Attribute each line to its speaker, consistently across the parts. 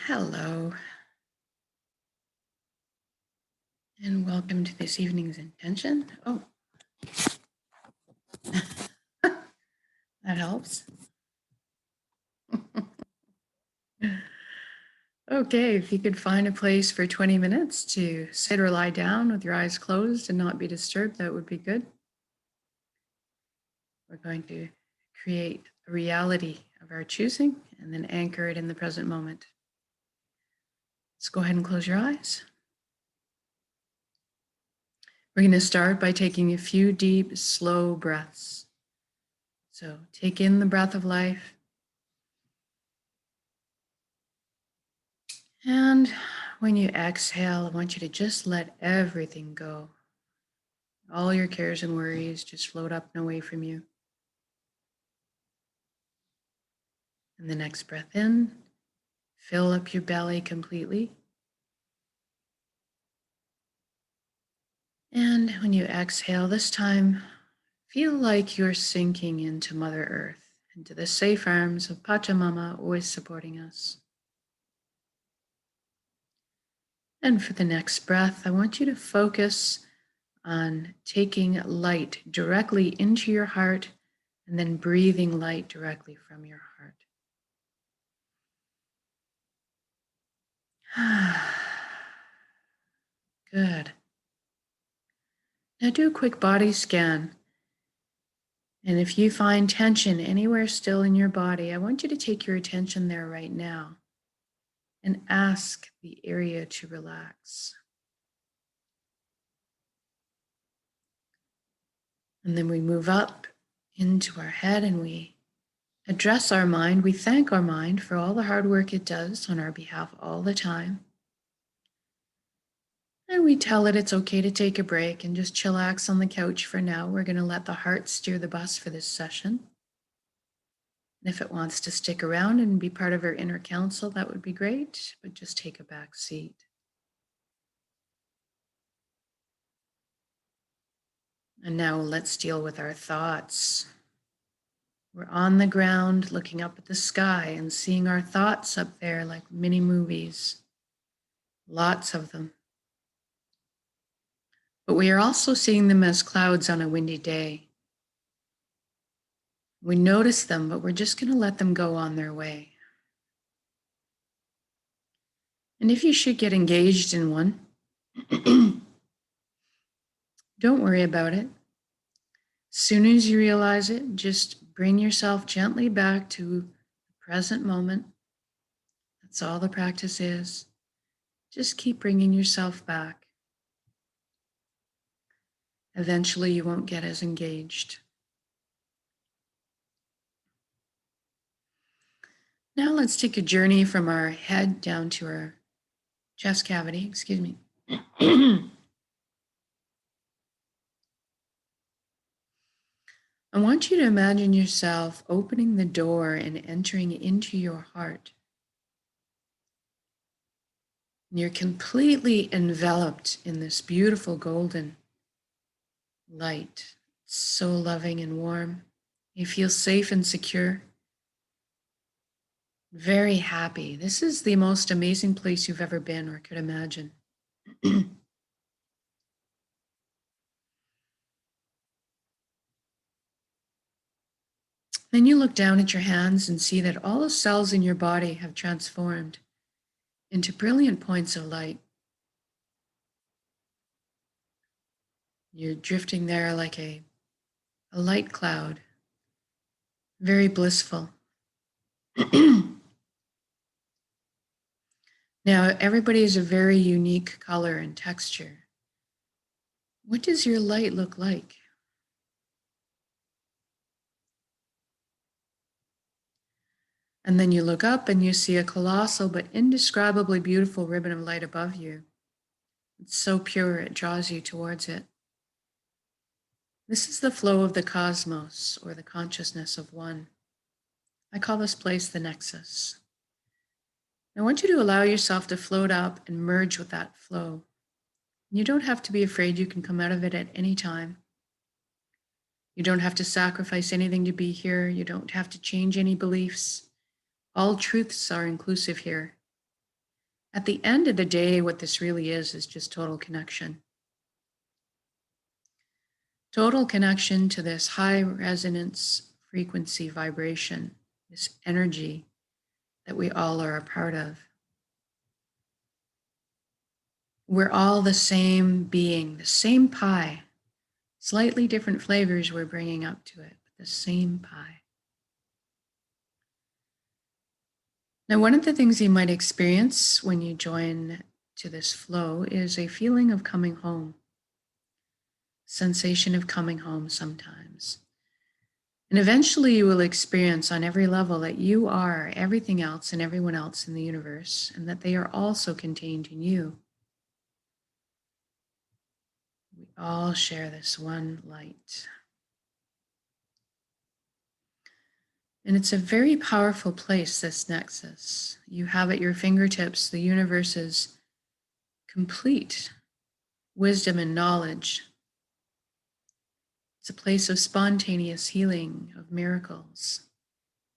Speaker 1: Hello, and welcome to this evening's intention. Oh, that helps. Okay, if you could find a place for 20 minutes to sit or lie down with your eyes closed and not be disturbed, that would be good. We're going to create a reality of our choosing and then anchor it in the present moment. Let's go ahead and close your eyes. We're going to start by taking a few deep, slow breaths. So take in the breath of life. And when you exhale, I want you to just let everything go. All your cares and worries just float up and away from you. And the next breath in, fill up your belly completely. And when you exhale this time, feel like you're sinking into Mother Earth, into the safe arms of Pachamama, always supporting us. And for the next breath, I want you to focus on taking light directly into your heart and then breathing light directly from your heart. Good. Now do a quick body scan. And if you find tension anywhere still in your body, I want you to take your attention there right now and ask the area to relax. And then we move up into our head and we address our mind. We thank our mind for all the hard work it does on our behalf all the time. And we tell it it's okay to take a break and just chillax on the couch for now. We're going to let the heart steer the bus for this session. And if it wants to stick around and be part of our inner council, that would be great, but just take a back seat. And now let's deal with our thoughts. We're on the ground looking up at the sky and seeing our thoughts up there like mini movies. Lots of them. But we are also seeing them as clouds on a windy day. We notice them, but we're just going to let them go on their way. And if you should get engaged in one, don't worry about it. As soon as you realize it, just bring yourself gently back to the present moment. That's all the practice is. Just keep bringing yourself back. Eventually, you won't get as engaged. Now let's take a journey from our head down to our chest cavity, excuse me. I want you to imagine yourself opening the door and entering into your heart. You're completely enveloped in this beautiful golden light. It's so loving and warm. You feel safe and secure. Very happy. This is the most amazing place you've ever been or could imagine. Then you look down at your hands and see that all the cells in your body have transformed into brilliant points of light. You're drifting there like a light cloud, very blissful. Now, everybody is a very unique color and texture. What does your light look like? And then you look up and you see a colossal but indescribably beautiful ribbon of light above you. It's so pure, it draws you towards it. This is the flow of the cosmos, or the consciousness of one. I call this place the nexus. I want you to allow yourself to float up and merge with that flow. You don't have to be afraid. You can come out of it at any time. You don't have to sacrifice anything to be here. You don't have to change any beliefs. All truths are inclusive here. At the end of the day, what this really is just total connection. Total connection to this high resonance frequency vibration, this energy that we all are a part of. We're all the same being, the same pie, slightly different flavors we're bringing up to it, but the same pie. Now, one of the things you might experience when you join to this flow is a feeling of coming home, sensation of coming home sometimes. And eventually you will experience on every level that you are everything else and everyone else in the universe, and that they are also contained in you. We all share this one light. And it's a very powerful place, this nexus. You have at your fingertips the universe's complete wisdom and knowledge. It's a place of spontaneous healing, of miracles,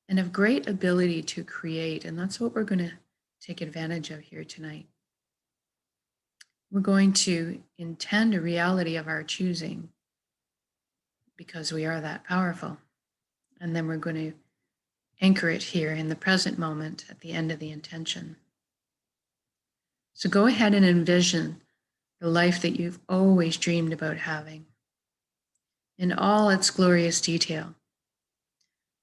Speaker 1: and of great ability to create. And that's what we're going to take advantage of here tonight. We're going to intend a reality of our choosing because we are that powerful. And then we're going to anchor it here in the present moment at the end of the intention. So go ahead and envision the life that you've always dreamed about having in all its glorious detail.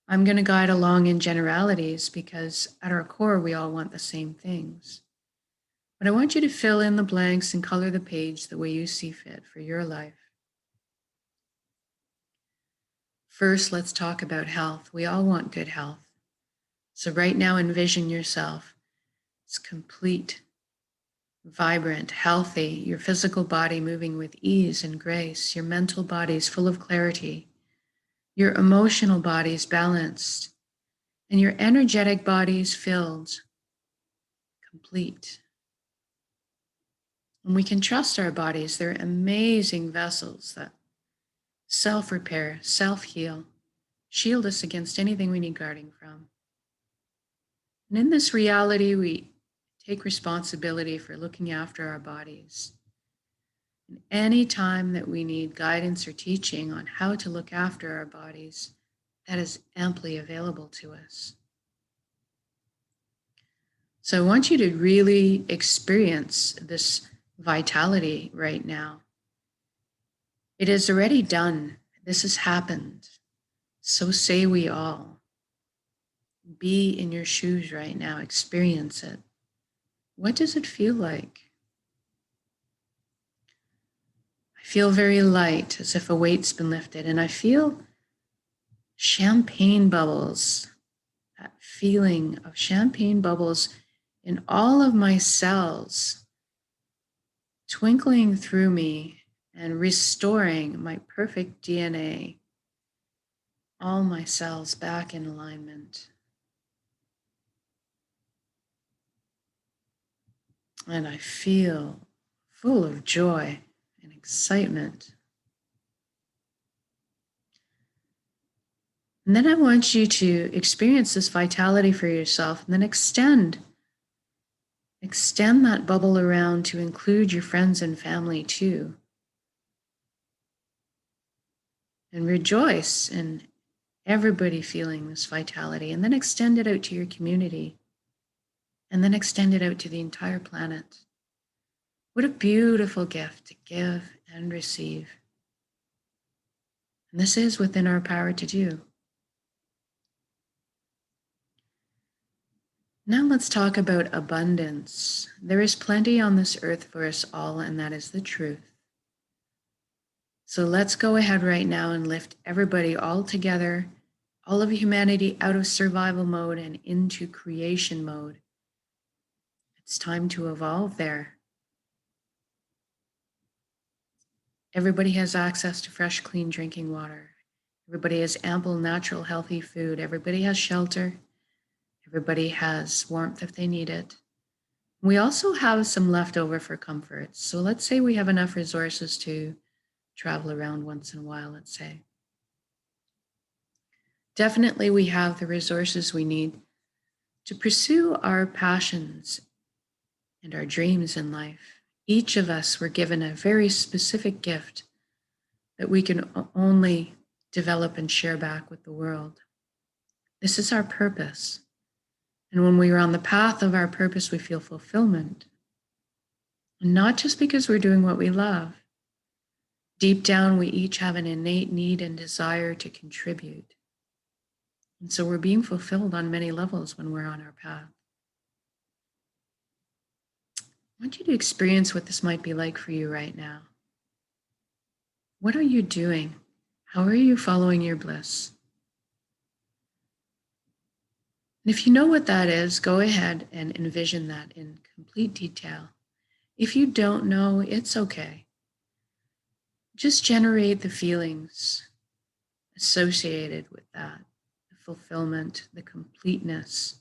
Speaker 1: I'm going to guide along in generalities because at our core, we all want the same things. But I want you to fill in the blanks and color the page the way you see fit for your life. First, let's talk about health. We all want good health. So right now, envision yourself as complete, vibrant, healthy, your physical body moving with ease and grace, your mental body is full of clarity, your emotional body is balanced, and your energetic body is filled, complete. And we can trust our bodies. They're amazing vessels that self-repair, self-heal, shield us against anything we need guarding from. And in this reality, we take responsibility for looking after our bodies. And any time that we need guidance or teaching on how to look after our bodies, that is amply available to us. So I want you to really experience this vitality right now. It is already done. This has happened. So say we all. Be in your shoes right now. Experience it. What does it feel like? I feel very light, as if a weight's been lifted, and I feel champagne bubbles, that feeling of champagne bubbles in all of my cells, twinkling through me and restoring my perfect DNA, all my cells back in alignment. And I feel full of joy and excitement. And then I want you to experience this vitality for yourself and then extend that bubble around to include your friends and family too. And rejoice in everybody feeling this vitality, and then extend it out to your community, and then extend it out to the entire planet. What a beautiful gift to give and receive. And this is within our power to do. Now let's talk about abundance. There is plenty on this earth for us all, and that is the truth. So let's go ahead right now and lift everybody all together, all of humanity out of survival mode and into creation mode. It's time to evolve there. Everybody has access to fresh, clean drinking water. Everybody has ample, natural, healthy food. Everybody has shelter. Everybody has warmth if they need it. We also have some leftover for comfort. So let's say we have enough resources to travel around once in a while, let's say. Definitely we have the resources we need to pursue our passions and our dreams in life. Each of us were given a very specific gift that we can only develop and share back with the world. This is our purpose. And when we are on the path of our purpose, we feel fulfillment. And not just because we're doing what we love. Deep down, we each have an innate need and desire to contribute. And so we're being fulfilled on many levels when we're on our path. I want you to experience what this might be like for you right now. What are you doing? How are you following your bliss? And if you know what that is, go ahead and envision that in complete detail. If you don't know, it's okay. Just generate the feelings associated with that, the fulfillment, the completeness,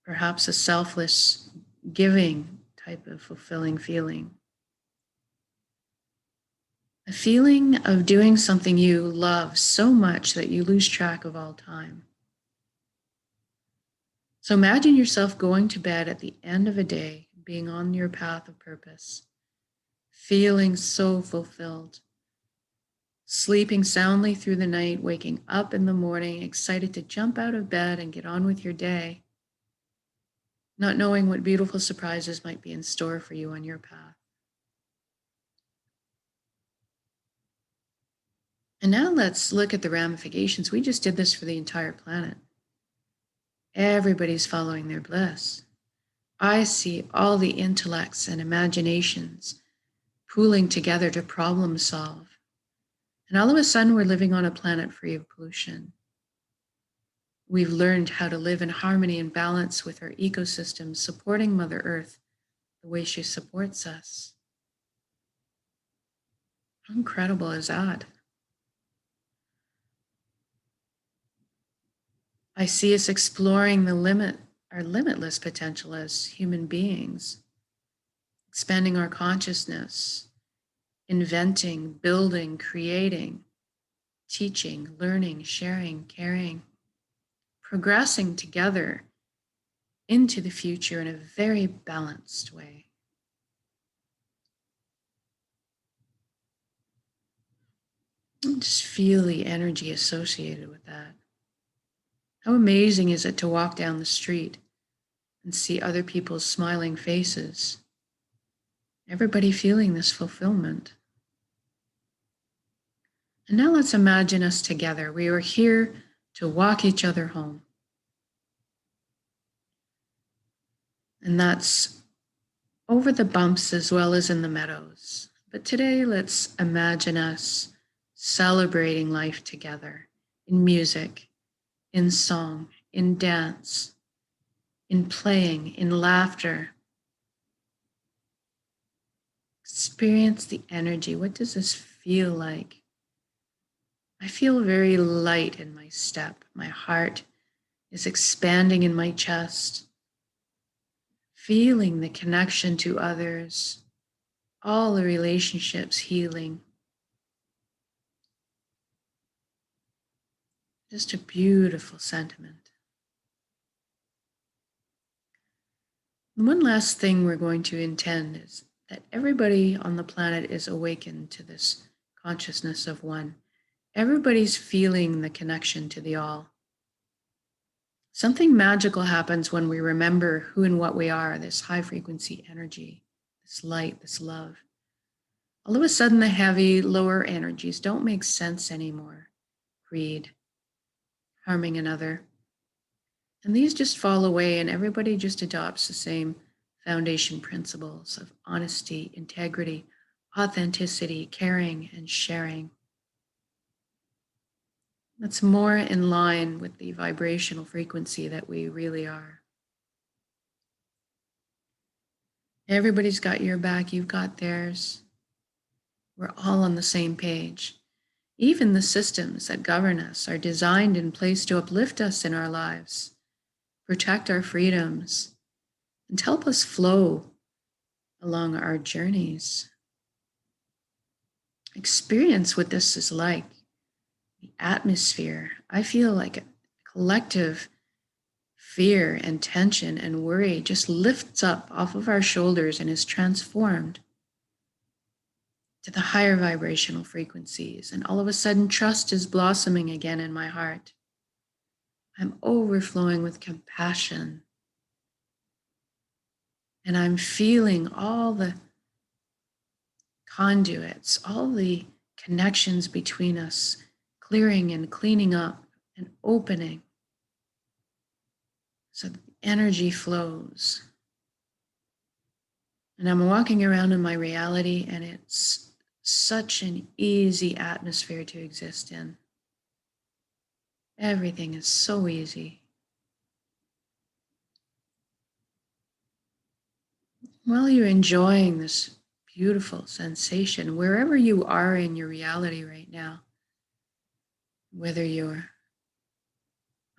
Speaker 1: perhaps a selfless giving type of fulfilling feeling. A feeling of doing something you love so much that you lose track of all time. So imagine yourself going to bed at the end of a day, being on your path of purpose, feeling so fulfilled, sleeping soundly through the night, waking up in the morning, excited to jump out of bed and get on with your day, not knowing what beautiful surprises might be in store for you on your path. And now let's look at the ramifications. We just did this for the entire planet. Everybody's following their bliss. I see all the intellects and imaginations pooling together to problem solve. And all of a sudden, we're living on a planet free of pollution. We've learned how to live in harmony and balance with our ecosystems, supporting Mother Earth the way she supports us. How incredible is that? I see us exploring our limitless potential as human beings, expanding our consciousness, inventing, building, creating, teaching, learning, sharing, caring, progressing together into the future in a very balanced way. And just feel the energy associated with that. How amazing is it to walk down the street and see other people's smiling faces? Everybody feeling this fulfillment. And now let's imagine us together. We are here to walk each other home. And that's over the bumps as well as in the meadows. But today, let's imagine us celebrating life together in music, in song, in dance, in playing, in laughter. Experience the energy. What does this feel like? I feel very light in my step. My heart is expanding in my chest. Feeling the connection to others, all the relationships healing. Just a beautiful sentiment. And one last thing we're going to intend is that everybody on the planet is awakened to this consciousness of one. Everybody's feeling the connection to the all. Something magical happens when we remember who and what we are, this high frequency energy, this light, this love. All of a sudden, the heavy, lower energies don't make sense anymore. Greed, harming another. And these just fall away, and everybody just adopts the same foundation principles of honesty, integrity, authenticity, caring, and sharing. That's more in line with the vibrational frequency that we really are. Everybody's got your back, you've got theirs. We're all on the same page. Even the systems that govern us are designed and placed to uplift us in our lives, protect our freedoms, and help us flow along our journeys. Experience what this is like. The atmosphere. I feel like a collective fear and tension and worry just lifts up off of our shoulders and is transformed to the higher vibrational frequencies. And all of a sudden, trust is blossoming again in my heart. I'm overflowing with compassion. And I'm feeling all the conduits, all the connections between us, clearing and cleaning up and opening so that the energy flows. And I'm walking around in my reality, and it's such an easy atmosphere to exist in. Everything is so easy. While you're enjoying this beautiful sensation, wherever you are in your reality right now, whether you're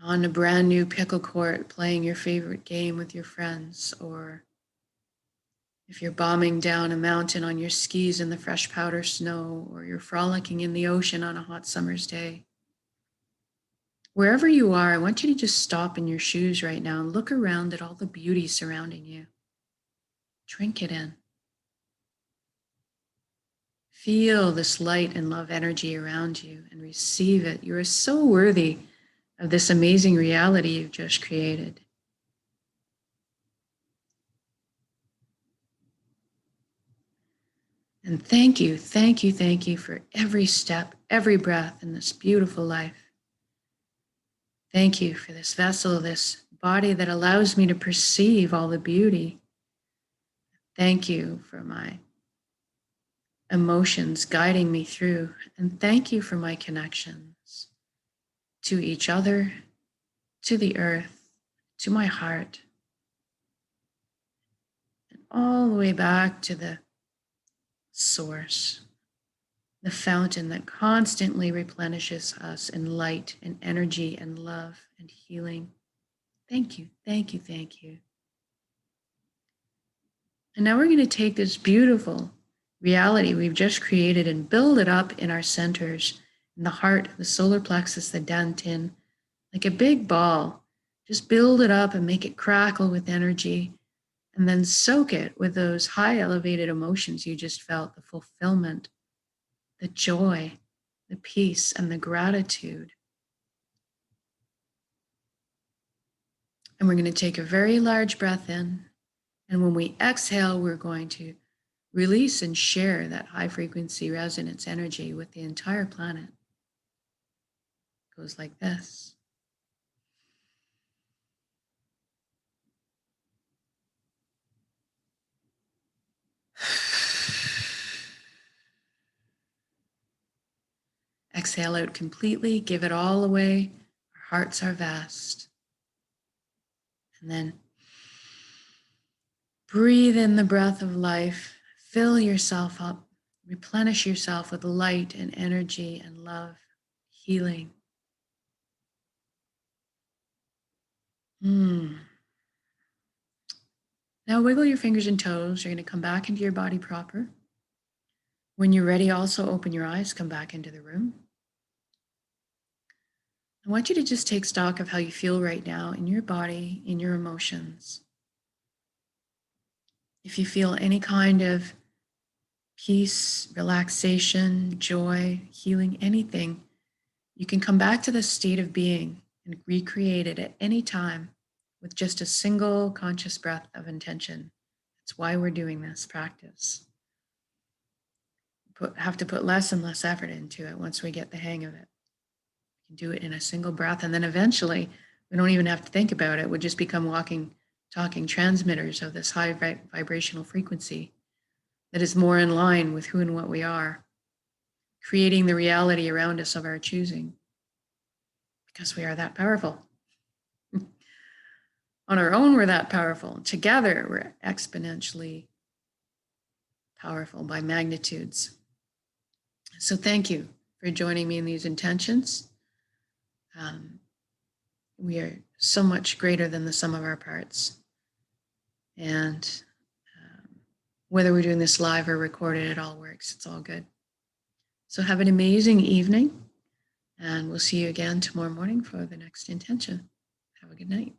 Speaker 1: on a brand new pickle court playing your favorite game with your friends, or if you're bombing down a mountain on your skis in the fresh powder snow, or you're frolicking in the ocean on a hot summer's day. Wherever you are, I want you to just stop in your shoes right now and look around at all the beauty surrounding you. Drink it in. Feel this light and love energy around you and receive it. You are so worthy of this amazing reality you've just created. And thank you for every step, every breath in this beautiful life. Thank you for this vessel, this body that allows me to perceive all the beauty. Thank you for my emotions guiding me through. And thank you for my connections to each other, to the earth, to my heart, and all the way back to the source, the fountain that constantly replenishes us in light and energy and love and healing. Thank you. And now we're going to take this beautiful reality we've just created and build it up in our centers, in the heart, the solar plexus, the dantian, like a big ball. Just build it up and make it crackle with energy, and then soak it with those high elevated emotions you just felt, the fulfillment, the joy, the peace, and the gratitude. And we're going to take a very large breath in. And when we exhale, we're going to release and share that high frequency resonance energy with the entire planet. It goes like this. Exhale out completely, give it all away. Our hearts are vast. And then breathe in the breath of life, fill yourself up, replenish yourself with light and energy and love, healing. Now wiggle your fingers and toes. You're going to come back into your body proper. When you're ready, also open your eyes, come back into the room. I want you to just take stock of how you feel right now in your body, in your emotions. If you feel any kind of peace, relaxation, joy, healing, anything, you can come back to this state of being and recreate it at any time with just a single conscious breath of intention. That's why we're doing this practice. Have to put less and less effort into it once we get the hang of it. We can do it in a single breath, and then eventually we don't even have to think about it. We'll just become walking, talking transmitters of this high vibrational frequency that is more in line with who and what we are, creating the reality around us of our choosing, because we are that powerful. On our own, we're that powerful. Together, we're exponentially powerful by magnitudes. So thank you for joining me in these intentions. We are so much greater than the sum of our parts. And whether we're doing this live or recorded, it all works. It's all good. So have an amazing evening, and we'll see you again tomorrow morning for the next intention. Have a good night.